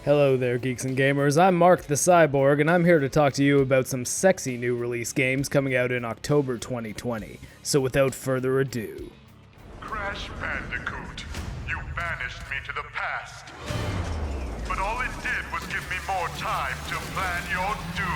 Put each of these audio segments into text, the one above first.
Hello there, geeks and gamers. I'm MarcTheCyborg, and I'm here to talk to you about some sexy new release games coming out in October 2020. So without further ado... Crash Bandicoot, you banished me to the past. But all it did was give me more time to plan your doom.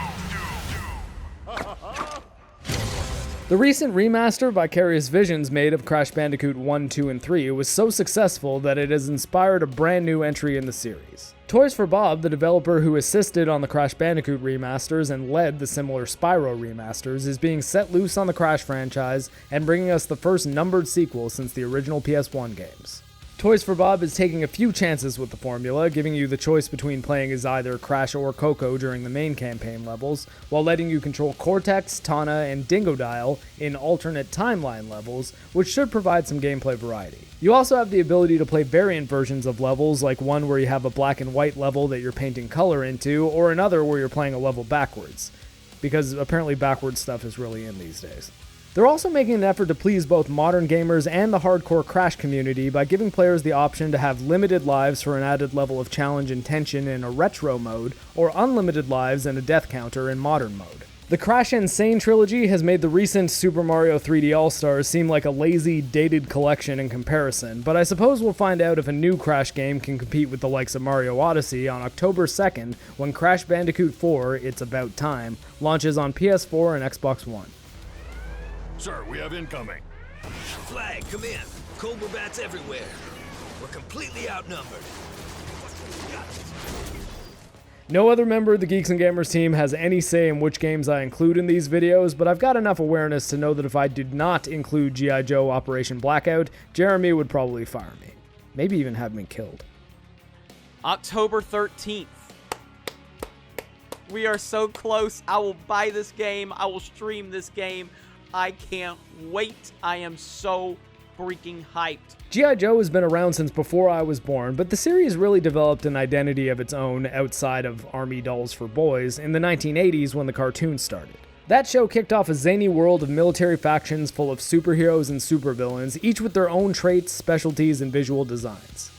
The recent remaster Vicarious Visions made of Crash Bandicoot 1, 2, and 3 was so successful that it has inspired a brand new entry in the series. Toys for Bob, the developer who assisted on the Crash Bandicoot remasters and led the similar Spyro remasters, is being set loose on the Crash franchise and bringing us the first numbered sequel since the original PS1 games. Toys for Bob is taking a few chances with the formula, giving you the choice between playing as either Crash or Coco during the main campaign levels, while letting you control Cortex, Tana, and Dingodile in alternate timeline levels, which should provide some gameplay variety. You also have the ability to play variant versions of levels, like one where you have a black and white level that you're painting color into, or another where you're playing a level backwards, because apparently backwards stuff is really in these days. They're also making an effort to please both modern gamers and the hardcore Crash community by giving players the option to have limited lives for an added level of challenge and tension in a retro mode, or unlimited lives and a death counter in modern mode. The Crash Insane trilogy has made the recent Super Mario 3D All-Stars seem like a lazy, dated collection in comparison, but I suppose we'll find out if a new Crash game can compete with the likes of Mario Odyssey on October 2nd when Crash Bandicoot 4, It's About Time, launches on PS4 and Xbox One. Sir, we have incoming. Flag, come in. Cobra bats everywhere. We're completely outnumbered. No other member of the Geeks and Gamers team has any say in which games I include in these videos, but I've got enough awareness to know that if I did not include G.I. Joe Operation Blackout, Jeremy would probably fire me. Maybe even have me killed. October 13th. We are so close. I will buy this game. I will stream this game. I can't wait. I am so freaking hyped. G.I. Joe has been around since before I was born, but the series really developed an identity of its own outside of Army Dolls for Boys in the 1980s when the cartoon started. That show kicked off a zany world of military factions full of superheroes and supervillains, each with their own traits, specialties, and visual designs.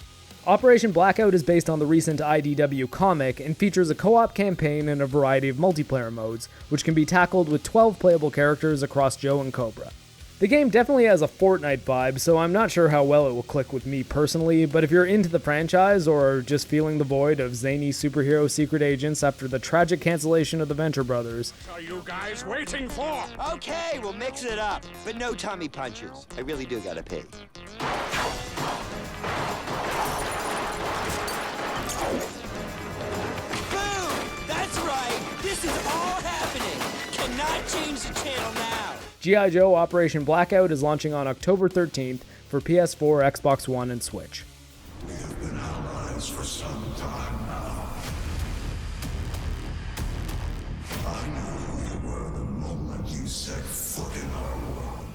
Operation Blackout is based on the recent IDW comic and features a co-op campaign and a variety of multiplayer modes, which can be tackled with 12 playable characters across Joe and Cobra. The game definitely has a Fortnite vibe, so I'm not sure how well it will click with me personally, but if you're into the franchise or are just feeling the void of zany superhero secret agents after the tragic cancellation of the Venture Brothers... What are you guys waiting for? Okay, we'll mix it up, but no tummy punches. I really do gotta pee. That's right! This is all happening! Cannot change the channel now! G.I. Joe Operation Blackout is launching on October 13th for PS4, Xbox One, and Switch. We have been allies for some time now. I knew who you were the moment you set foot in our world.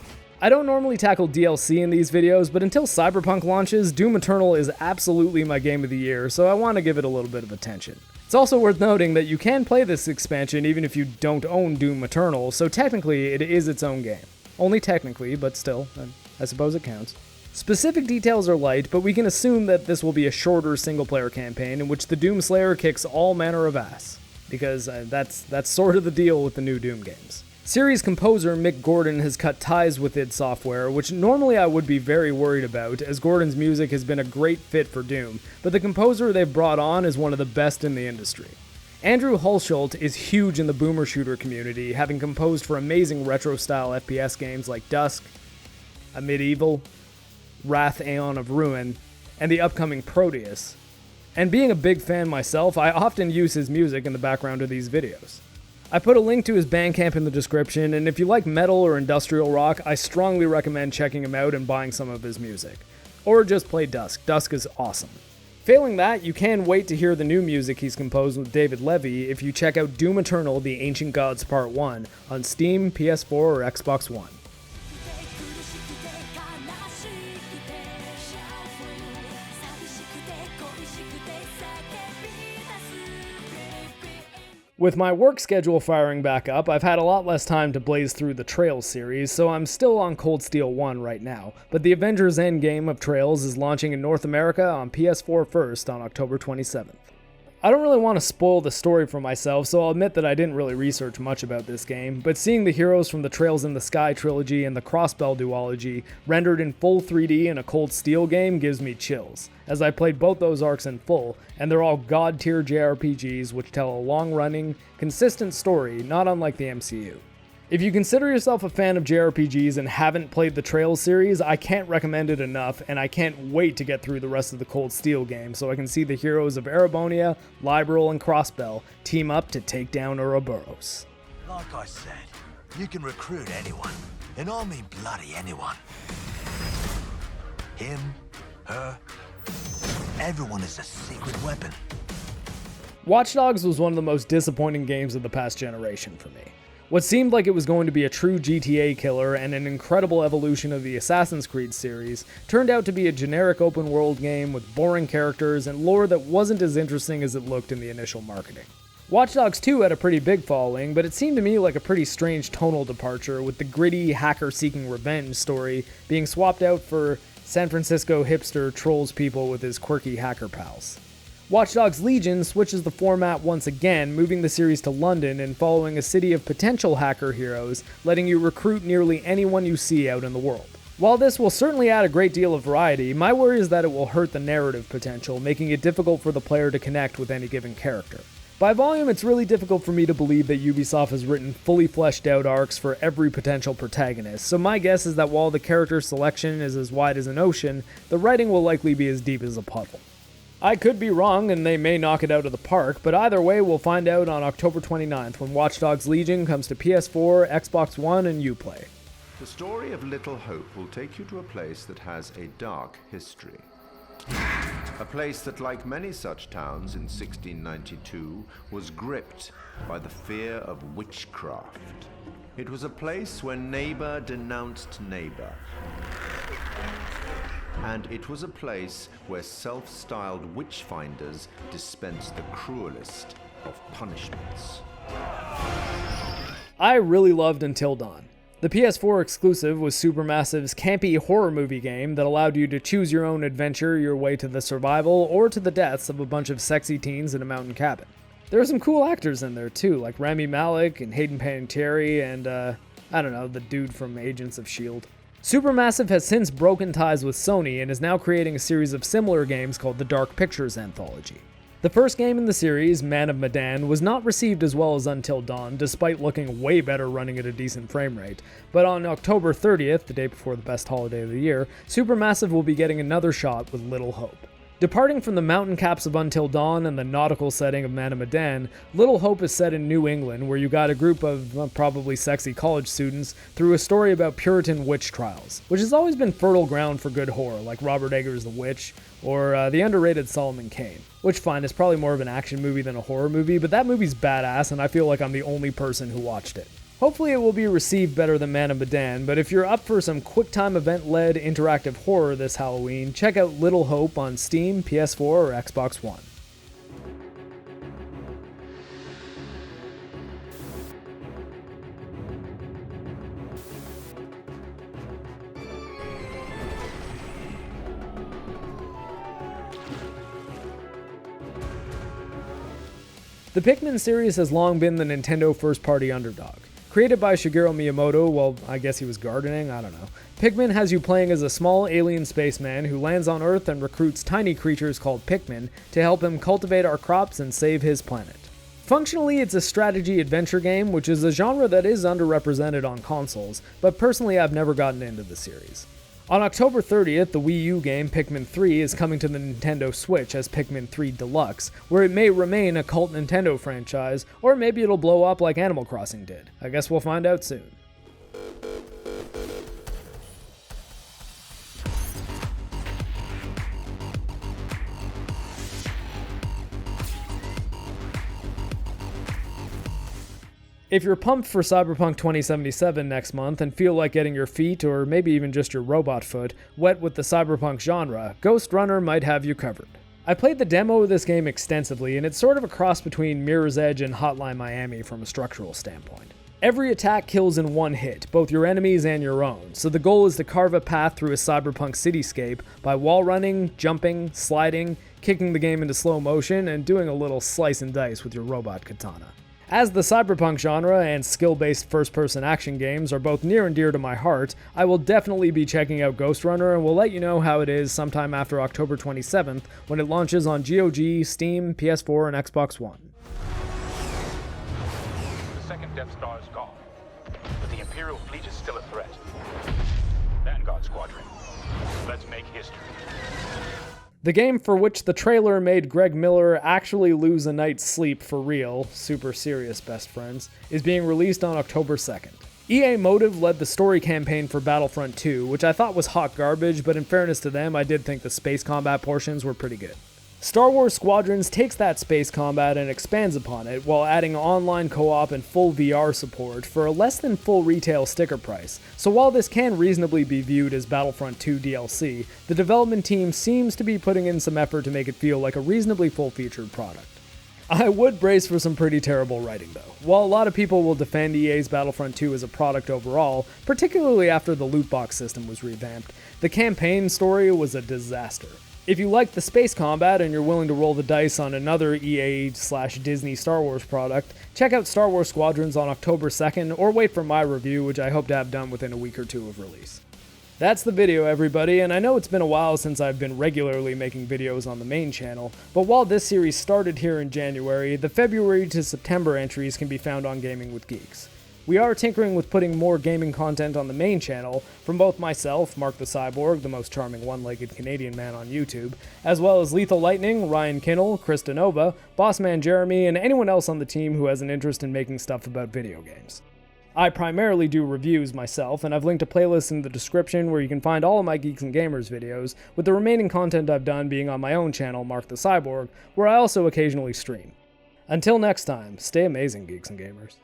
I don't normally tackle DLC in these videos, but until Cyberpunk launches, Doom Eternal is absolutely my game of the year, so I want to give it a little bit of attention. It's also worth noting that you can play this expansion even if you don't own Doom Eternal, so technically it is its own game. Only technically, but still, I suppose it counts. Specific details are light, but we can assume that this will be a shorter single-player campaign in which the Doomslayer kicks all manner of ass, because that's sort of the deal with the new Doom games. Series composer Mick Gordon has cut ties with id Software, which normally I would be very worried about, as Gordon's music has been a great fit for Doom, but the composer they've brought on is one of the best in the industry. Andrew Hulshult is huge in the boomer shooter community, having composed for amazing retro-style FPS games like DUSK, A Medieval, Wrath Aeon of Ruin, and the upcoming Proteus. And being a big fan myself, I often use his music in the background of these videos. I put a link to his Bandcamp in the description, and if you like metal or industrial rock, I strongly recommend checking him out and buying some of his music. Or just play DUSK. DUSK is awesome. Failing that, you can wait to hear the new music he's composed with David Levy if you check out Doom Eternal: The Ancient Gods Part 1 on Steam, PS4, or Xbox One. With my work schedule firing back up, I've had a lot less time to blaze through the Trails series, so I'm still on Cold Steel 1 right now, but the Avengers Endgame of Trails is launching in North America on PS4 first on October 27th. I don't really want to spoil the story for myself, so I'll admit that I didn't really research much about this game, but seeing the heroes from the Trails in the Sky trilogy and the Crossbell duology rendered in full 3D in a Cold Steel game gives me chills, as I played both those arcs in full, and they're all god-tier JRPGs which tell a long-running, consistent story, not unlike the MCU. If you consider yourself a fan of JRPGs and haven't played the Trails series, I can't recommend it enough, and I can't wait to get through the rest of the Cold Steel game so I can see the heroes of Erebonia, Liberl, and Crossbell team up to take down Ouroboros. Like I said, you can recruit anyone, and I mean bloody anyone. Him, her, everyone is a secret weapon. Watch Dogs was one of the most disappointing games of the past generation for me. What seemed like it was going to be a true GTA killer and an incredible evolution of the Assassin's Creed series turned out to be a generic open world game with boring characters and lore that wasn't as interesting as it looked in the initial marketing. Watch Dogs 2 had a pretty big following, but it seemed to me like a pretty strange tonal departure, with the gritty hacker-seeking revenge story being swapped out for San Francisco hipster trolls people with his quirky hacker pals. Watch Dogs Legion switches the format once again, moving the series to London and following a city of potential hacker heroes, letting you recruit nearly anyone you see out in the world. While this will certainly add a great deal of variety, my worry is that it will hurt the narrative potential, making it difficult for the player to connect with any given character. By volume, it's really difficult for me to believe that Ubisoft has written fully fleshed out arcs for every potential protagonist, so my guess is that while the character selection is as wide as an ocean, the writing will likely be as deep as a puddle. I could be wrong, and they may knock it out of the park, but either way, we'll find out on October 29th when Watch Dogs Legion comes to PS4, Xbox One, and UPLAY. The story of Little Hope will take you to a place that has a dark history. A place that, like many such towns in 1692, was gripped by the fear of witchcraft. It was a place where neighbor denounced neighbor. And it was a place where self-styled witch-finders dispensed the cruelest of punishments. I really loved Until Dawn. The PS4 exclusive was Supermassive's campy horror movie game that allowed you to choose your own adventure, your way to the survival or to the deaths of a bunch of sexy teens in a mountain cabin. There are some cool actors in there too, like Rami Malek and Hayden Panettiere and, the dude from Agents of S.H.I.E.L.D. Supermassive has since broken ties with Sony and is now creating a series of similar games called the Dark Pictures Anthology. The first game in the series, Man of Medan, was not received as well as Until Dawn, despite looking way better running at a decent frame rate. But on October 30th, the day before the best holiday of the year, Supermassive will be getting another shot with Little Hope. Departing from the mountain caps of Until Dawn and the nautical setting of Man of Medan, Little Hope is set in New England, where you guide a group of probably sexy college students through a story about Puritan witch trials, which has always been fertile ground for good horror, like Robert Eggers' The Witch, or the underrated Solomon Kane. Which, fine, is probably more of an action movie than a horror movie, but that movie's badass, and I feel like I'm the only person who watched it. Hopefully it will be received better than Man of Medan, but if you're up for some quick-time event-led interactive horror this Halloween, check out Little Hope on Steam, PS4, or Xbox One. The Pikmin series has long been the Nintendo first-party underdog. Created by Shigeru Miyamoto, well, I guess he was gardening, I don't know. Pikmin has you playing as a small alien spaceman who lands on Earth and recruits tiny creatures called Pikmin to help him cultivate our crops and save his planet. Functionally, it's a strategy adventure game, which is a genre that is underrepresented on consoles, but personally I've never gotten into the series. On October 30th, the Wii U game Pikmin 3 is coming to the Nintendo Switch as Pikmin 3 Deluxe, where it may remain a cult Nintendo franchise, or maybe it'll blow up like Animal Crossing did. I guess we'll find out soon. If you're pumped for Cyberpunk 2077 next month and feel like getting your feet, or maybe even just your robot foot, wet with the cyberpunk genre, Ghostrunner might have you covered. I played the demo of this game extensively, and it's sort of a cross between Mirror's Edge and Hotline Miami from a structural standpoint. Every attack kills in one hit, both your enemies and your own, so the goal is to carve a path through a cyberpunk cityscape by wall running, jumping, sliding, kicking the game into slow motion and doing a little slice and dice with your robot katana. As the cyberpunk genre and skill-based first-person action games are both near and dear to my heart, I will definitely be checking out Ghostrunner and will let you know how it is sometime after October 27th when it launches on GOG, Steam, PS4, and Xbox One. The second Death Star is gone, but the Imperial fleet is still a threat. Vanguard Squadron, let's make history. The game for which the trailer made Greg Miller actually lose a night's sleep for real, super serious best friends, is being released on October 2nd. EA Motive led the story campaign for Battlefront 2, which I thought was hot garbage, but in fairness to them, I did think the space combat portions were pretty good. Star Wars Squadrons takes that space combat and expands upon it while adding online co-op and full VR support for a less than full retail sticker price. So while this can reasonably be viewed as Battlefront 2 DLC, the development team seems to be putting in some effort to make it feel like a reasonably full-featured product. I would brace for some pretty terrible writing though. While a lot of people will defend EA's Battlefront 2 as a product overall, particularly after the loot box system was revamped, the campaign story was a disaster. If you like the space combat and you're willing to roll the dice on another EA/Disney Star Wars product, check out Star Wars Squadrons on October 2nd, or wait for my review, which I hope to have done within a week or two of release. That's the video, everybody, and I know it's been a while since I've been regularly making videos on the main channel, but while this series started here in January, the February to September entries can be found on Gaming with Geeks. We are tinkering with putting more gaming content on the main channel from both myself, MarcTheCyborg, the most charming one-legged Canadian man on YouTube, as well as Lethal Lightning, Ryan Kinnell, Krista Nova, Bossman Jeremy, and anyone else on the team who has an interest in making stuff about video games. I primarily do reviews myself, and I've linked a playlist in the description where you can find all of my Geeks and Gamers videos, with the remaining content I've done being on my own channel, MarcTheCyborg, where I also occasionally stream. Until next time, stay amazing, Geeks and Gamers.